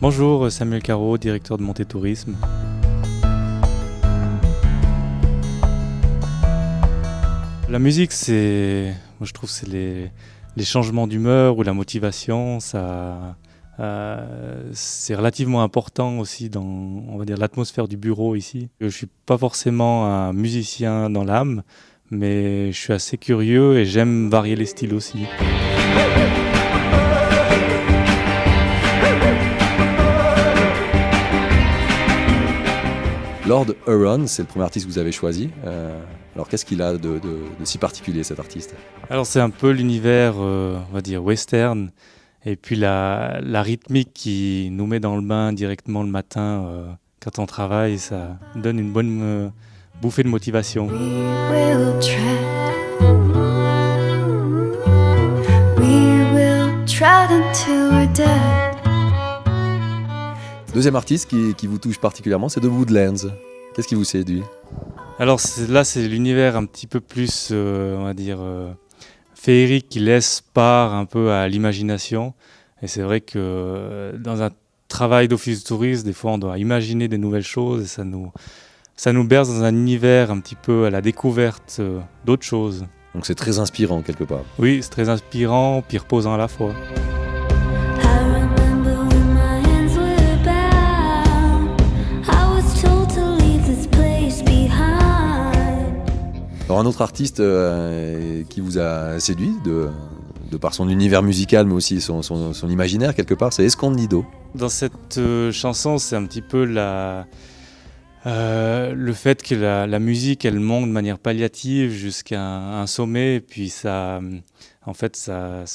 Bonjour, Samuel Caro, directeur de Montée Tourisme. La musique, moi je trouve, c'est les changements d'humeur ou la motivation. C'est relativement important aussi dans, on va dire, l'atmosphère du bureau ici. Je suis pas forcément un musicien dans l'âme, mais je suis assez curieux et j'aime varier les styles aussi. Lord Huron, c'est le premier artiste que vous avez choisi. Alors qu'est-ce qu'il a de si particulier, cet artiste? Alors c'est un peu l'univers, on va dire, western, et puis la rythmique qui nous met dans le bain directement le matin quand on travaille, ça donne une bonne bouffée de motivation. Deuxième artiste qui vous touche particulièrement, c'est The Woodlands. Qu'est-ce qui vous séduit? Alors là, c'est l'univers un petit peu plus, on va dire, féerique, qui laisse part un peu à l'imagination. Et c'est vrai que dans un travail d'office de tourisme, des fois, on doit imaginer des nouvelles choses et ça nous berce dans un univers un petit peu à la découverte d'autres choses. Donc c'est très inspirant quelque part. Oui, c'est très inspirant, puis reposant à la fois. Alors un autre artiste qui vous a séduit de par son univers musical, mais aussi son imaginaire quelque part, c'est Escondido. Dans cette chanson, c'est un petit peu le fait que la musique, elle monte de manière palliative jusqu'à un sommet, et puis ça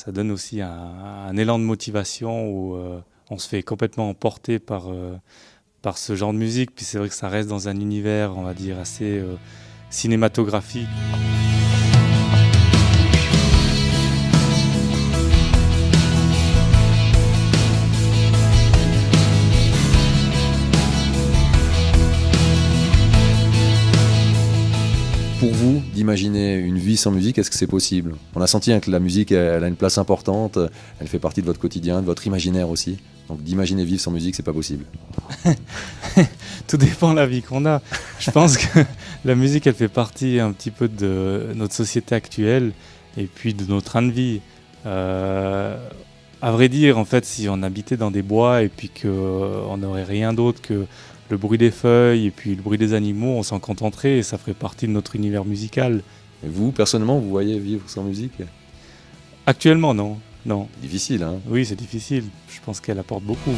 donne aussi un élan de motivation où on se fait complètement emporter par ce genre de musique. Puis c'est vrai que ça reste dans un univers, on va dire, assez cinématographique. Pour vous, d'imaginer une vie sans musique, est-ce que c'est possible? On a senti que la musique, elle a une place importante, elle fait partie de votre quotidien, de votre imaginaire aussi. Donc d'imaginer vivre sans musique, c'est pas possible. Tout dépend de la vie qu'on a. Je pense que la musique, elle fait partie un petit peu de notre société actuelle et puis de nos trains de vie. À vrai dire, en fait, si on habitait dans des bois et puis qu'on n'aurait rien d'autre que le bruit des feuilles et puis le bruit des animaux, on s'en contenterait et ça ferait partie de notre univers musical. Et vous, personnellement, vous voyez vivre sans musique? Actuellement, non. Non. Difficile, hein? Oui, c'est difficile. Je pense qu'elle apporte beaucoup.